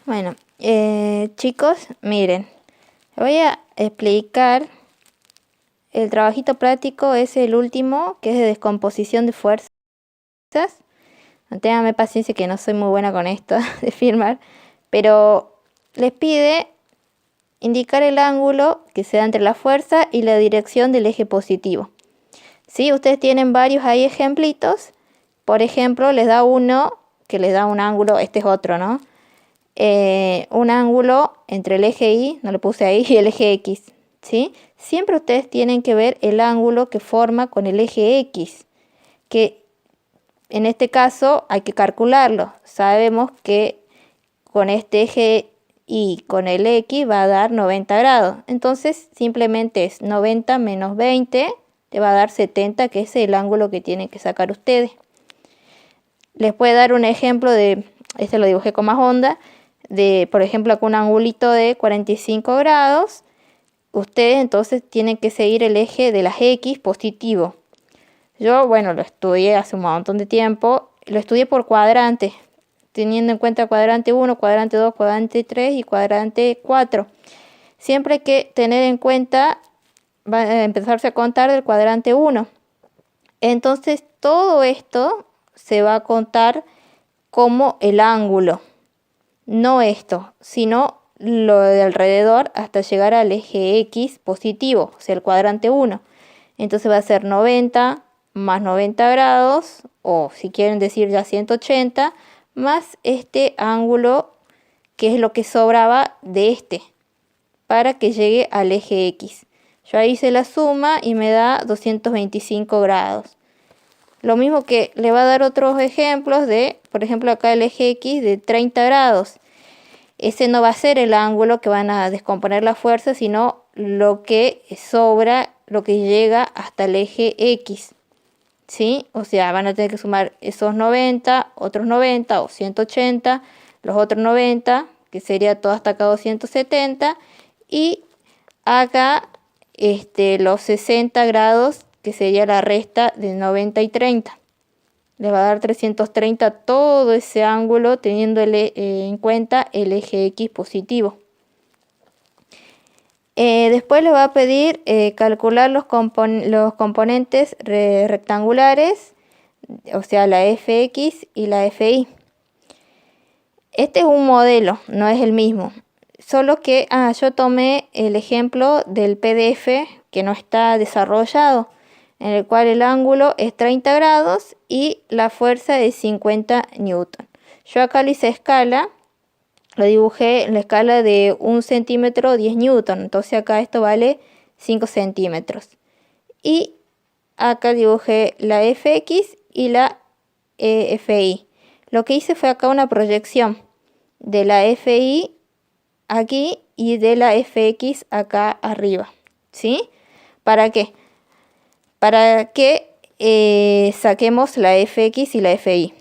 Bueno, chicos, miren, voy a explicar. El trabajito práctico es el último, que es de descomposición de fuerzas. Ténganme paciencia que no soy muy buena con esto de firmar, pero les pide indicar el ángulo que se da entre la fuerza y la dirección del eje positivo. ¿Sí? Ustedes tienen varios ahí ejemplitos. Por ejemplo, les da uno que les da un ángulo, este es otro, ¿no? Un ángulo entre el eje Y, no le puse ahí, y el eje X, ¿sí? Siempre ustedes tienen que ver el ángulo que forma con el eje X, que en este caso hay que calcularlo. Sabemos que con este eje Y con el X va a dar 90 grados. Entonces simplemente es 90 menos 20, te va a dar 70, que es el ángulo que tienen que sacar ustedes. Les puedo dar un ejemplo de, este lo dibujé con más onda, de por ejemplo con un angulito de 45 grados. Ustedes entonces tienen que seguir el eje de las X positivo. Yo, bueno, lo estudié hace un montón de tiempo, lo estudié por cuadrante, teniendo en cuenta cuadrante 1, cuadrante 2, cuadrante 3 y cuadrante 4. Siempre hay que tener en cuenta, va a empezarse a contar del cuadrante 1. Entonces todo esto se va a contar como el ángulo, no esto, sino lo de alrededor hasta llegar al eje X positivo, o sea, el cuadrante 1. Entonces va a ser 90 más 90 grados, o si quieren decir ya 180, más este ángulo que es lo que sobraba de este, para que llegue al eje X. Yo ahí hice la suma y me da 225 grados. Lo mismo que le va a dar otros ejemplos de, por ejemplo acá el eje X de 30 grados. Ese no va a ser el ángulo que van a descomponer la fuerza, sino lo que sobra, lo que llega hasta el eje X. ¿Sí? O sea, van a tener que sumar esos 90, otros 90 o 180, los otros 90, que sería todo hasta acá 270, y acá los 60 grados, que sería la resta de 90 y 30. Le va a dar 330 todo ese ángulo teniendo en cuenta el eje X positivo. Después le va a pedir calcular los componentes rectangulares, o sea, la fx y la fi. Este es un modelo, no es el mismo. Solo que yo tomé el ejemplo del PDF que no está desarrollado, en el cual el ángulo es 30 grados y la fuerza es 50 newton. Yo acá lo hice a escala, lo dibujé en la escala de 1 centímetro 10 newton, entonces acá esto vale 5 centímetros. Y acá dibujé la fx y la fi. Lo que hice fue acá una proyección de la fi aquí y de la fx acá arriba, ¿sí? ¿Para qué? Para que saquemos la fx y la fi.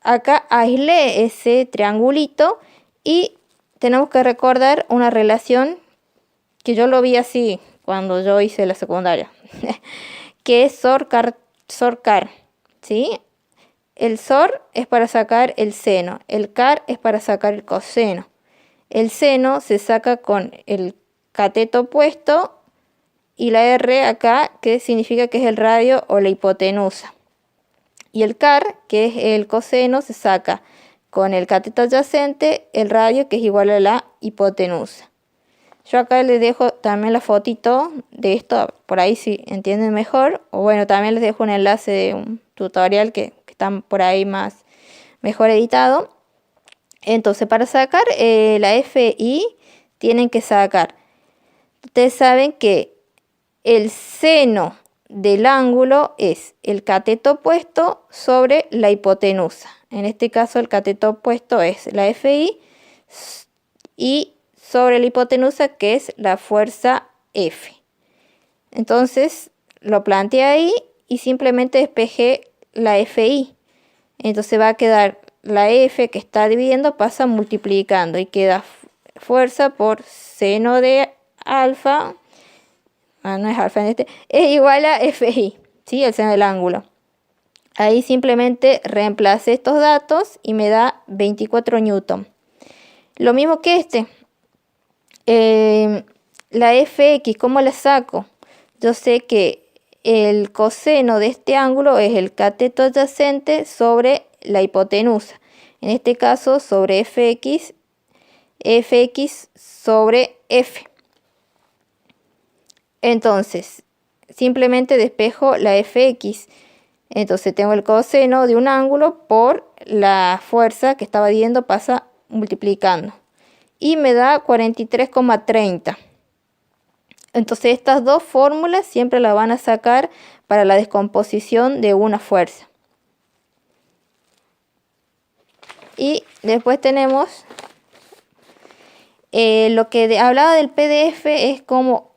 Acá aislé ese triangulito y tenemos que recordar una relación que yo lo vi así cuando yo hice la secundaria, que es SOR-CAR, ¿sí? El SOR es para sacar el seno, el CAR es para sacar el coseno. El seno se saca con el cateto opuesto y la R acá, que significa que es el radio o la hipotenusa. Y el CAR, que es el coseno, se saca con el cateto adyacente, el radio, que es igual a la hipotenusa. Yo acá les dejo también la fotito de esto, por ahí si entienden mejor. O bueno, también les dejo un enlace de un tutorial que está por ahí mejor editado. Entonces, para sacar la FI, tienen que sacar. Ustedes saben que el seno del ángulo es el cateto opuesto sobre la hipotenusa. En este caso, el cateto opuesto es la FI y sobre la hipotenusa, que es la fuerza F. Entonces, lo planteé ahí y simplemente despejé la FI. Entonces va a quedar la F que está dividiendo, pasa multiplicando y queda fuerza por seno de alfa. No es alfa en este, es igual a FI, ¿sí? El seno del ángulo. Ahí simplemente reemplacé estos datos y me da 24 newton. Lo mismo que este. La fx, ¿cómo la saco? Yo sé que el coseno de este ángulo es el cateto adyacente sobre la hipotenusa. En este caso, sobre fx sobre f. Entonces, simplemente despejo la fx. Entonces tengo el coseno de un ángulo por la fuerza que estaba viendo, pasa multiplicando. Y me da 43,30. Entonces estas dos fórmulas siempre las van a sacar para la descomposición de una fuerza. Y después tenemos lo que hablaba del PDF, es cómo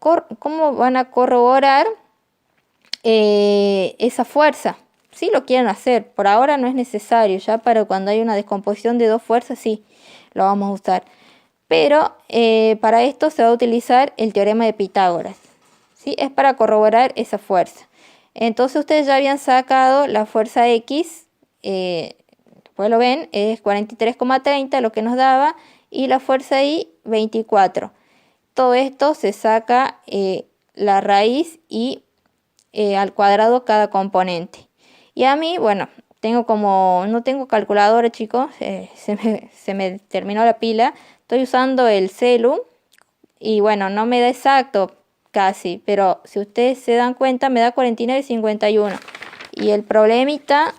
van a corroborar esa fuerza. Si lo quieren hacer, por ahora no es necesario, ya para cuando hay una descomposición de dos fuerzas sí lo vamos a usar. Pero para esto se va a utilizar el teorema de Pitágoras, ¿sí? Es para corroborar esa fuerza. Entonces ustedes ya habían sacado la fuerza X, pues lo ven, es 43,30 lo que nos daba, y la fuerza Y 24. Todo esto se saca la raíz y al cuadrado cada componente. Y a mí, bueno, no tengo calculadora, chicos, se me terminó la pila. Estoy usando el celu y bueno, no me da exacto casi, pero si ustedes se dan cuenta me da 49,51. Y el problemita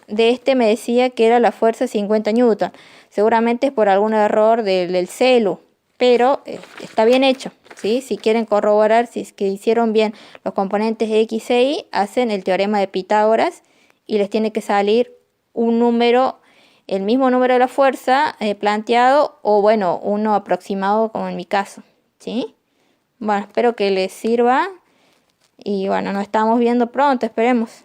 de este me decía que era la fuerza 50 newton. Seguramente es por algún error del celu, pero está bien hecho, ¿sí? Si quieren corroborar si es que hicieron bien los componentes X e Y, hacen el teorema de Pitágoras y les tiene que salir un número, el mismo número de la fuerza planteado, o bueno, uno aproximado como en mi caso, ¿sí? Bueno, espero que les sirva y bueno, nos estamos viendo pronto, esperemos.